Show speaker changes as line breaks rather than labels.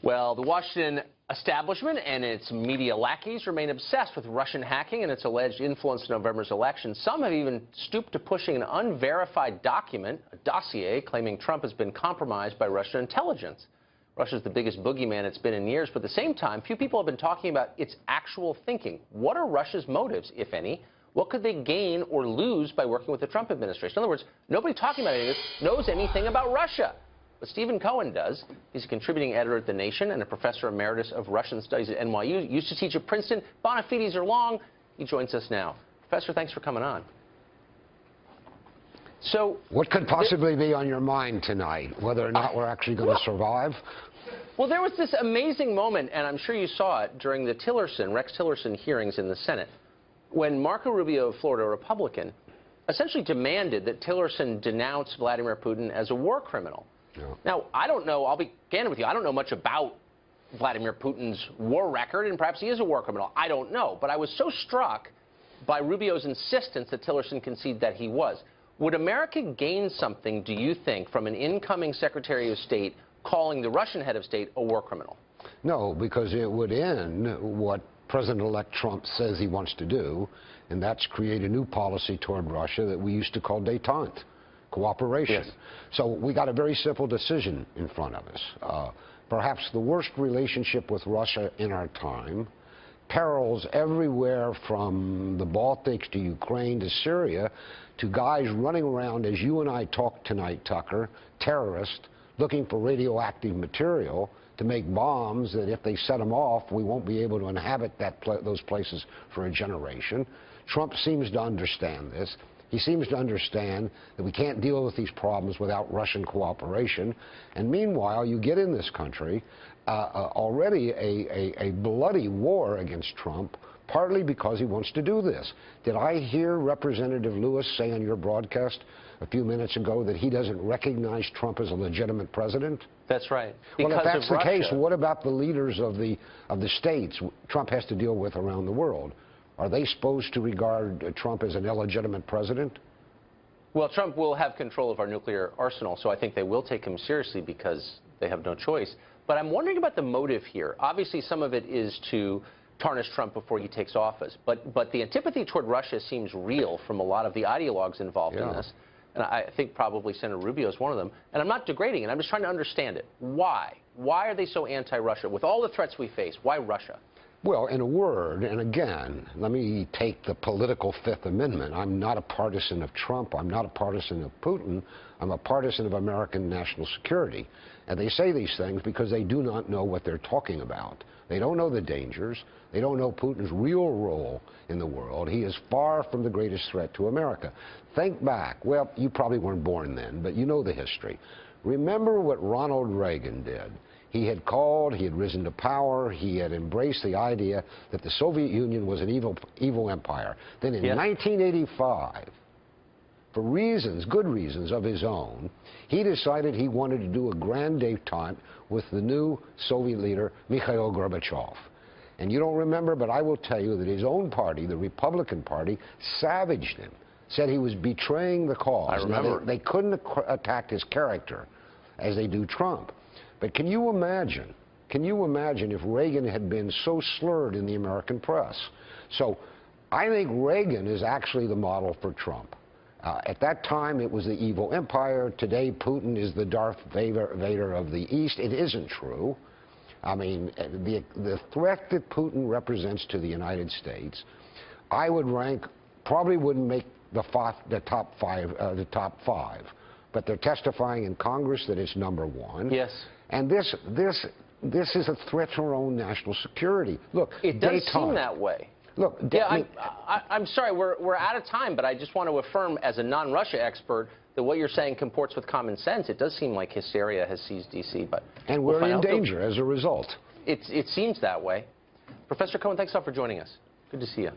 Well, the Washington establishment and its media lackeys remain obsessed with Russian hacking and its alleged influence in November's election. Some have even stooped to pushing an unverified document, a dossier, claiming Trump has been compromised by Russian intelligence. Russia's the biggest boogeyman it's been in years, but at the same time, few people have been talking about its actual thinking. What are Russia's motives, if any? What could they gain or lose by working with the Trump administration? In other words, nobody talking about any of this knows anything about Russia. But Stephen Cohen does. He's a contributing editor at The Nation and a professor emeritus of Russian studies at NYU. Used to teach at Princeton. Bona fides are long. He joins us now. Professor, thanks for coming on. So,
what could possibly be on your mind tonight? Whether or not we're actually going to survive?
Well, there was this amazing moment, and I'm sure you saw it during the Rex Tillerson hearings in the Senate, when Marco Rubio of Florida, a Republican, essentially demanded that Tillerson denounce Vladimir Putin as a war criminal. No. Now, I don't know, I'll be candid with you, I don't know much about Vladimir Putin's war record, and perhaps he is a war criminal. I don't know. But I was so struck by Rubio's insistence that Tillerson concede that he was. Would America gain something, do you think, from an incoming Secretary of State calling the Russian head of state a war criminal?
No, because it would end what President-elect Trump says he wants to do, and that's create a new policy toward Russia that we used to call détente. Cooperation. Yes. So we got a very simple decision in front of us. Perhaps the worst relationship with Russia in our time, perils everywhere from the Baltics to Ukraine to Syria, to guys running around, as you and I talk tonight, Tucker, terrorists, looking for radioactive material to make bombs that if they set them off, we won't be able to inhabit those places for a generation. Trump seems to understand this. He seems to understand that we can't deal with these problems without Russian cooperation. And meanwhile, you get in this country already a bloody war against Trump, partly because he wants to do this. Did I hear Representative Lewis say on your broadcast a few minutes ago that he doesn't recognize Trump as a legitimate president?
That's right.
Well, if that's the case, what about the leaders of the states Trump has to deal with around the world? Are they supposed to regard Trump as an illegitimate president?
Well, Trump will have control of our nuclear arsenal, so I think they will take him seriously because they have no choice. But I'm wondering about the motive here. Obviously, some of it is to tarnish Trump before he takes office. But the antipathy toward Russia seems real from a lot of the ideologues involved in this. And I think probably Senator Rubio is one of them. And I'm not degrading it. I'm just trying to understand it. Why? Why are they so anti-Russia? With all the threats we face, why Russia?
Well, in a word, and again, let me take the political Fifth Amendment. I'm not a partisan of Trump. I'm not a partisan of Putin. I'm a partisan of American national security. And they say these things because they do not know what they're talking about. They don't know the dangers. They don't know Putin's real role in the world. He is far from the greatest threat to America. Think back. Well, you probably weren't born then, but you know the history. Remember what Ronald Reagan did. He had risen to power, he had embraced the idea that the Soviet Union was an evil empire. Then in 1985, for reasons, good reasons of his own, he decided he wanted to do a grand détente with the new Soviet leader, Mikhail Gorbachev. And you don't remember, but I will tell you that his own party, the Republican Party, savaged him, said he was betraying the cause.
I remember.
Now, they couldn't attack his character as they do Trump. But can you imagine if Reagan had been so slurred in the American press? So I think Reagan is actually the model for Trump. At that time, it was the evil empire. Today, Putin is the Darth Vader of the East. It isn't true. I mean, the threat that Putin represents to the United States, I would rank, probably wouldn't make the top five, but they're testifying in Congress that it's #1.
Yes.
And this is a threat to our own national security. Look,
it does seem that way.
Look,
yeah, I'm sorry, we're out of time, but I just want to affirm, as a non-Russia expert, that what you're saying comports with common sense. It does seem like hysteria has seized D.C., but
and we're in danger as a result.
It seems that way. Professor Cohen, thanks a lot for joining us. Good to see you.